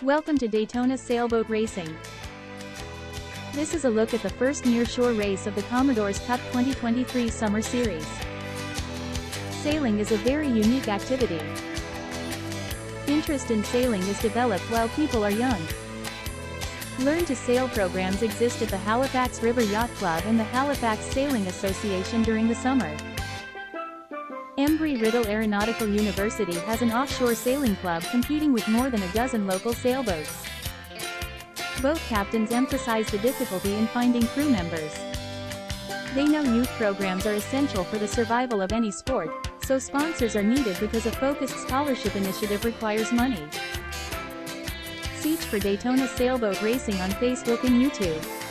Welcome to Daytona Sailboat Racing. This is a look at the first near-shore race of the Commodore's Cup 2023 Summer Series. Sailing is a very unique activity. Interest in sailing is developed while people are young. Learn to Sail programs exist at the Halifax River Yacht Club and the Halifax Sailing Association during the summer. Embry-Riddle Aeronautical University has an offshore sailing club competing with more than a dozen local sailboats. Both captains emphasize the difficulty in finding crew members. They know youth programs are essential for the survival of any sport, so sponsors are needed because a focused scholarship initiative requires money. Search for Daytona Sailboat Racing on Facebook and YouTube.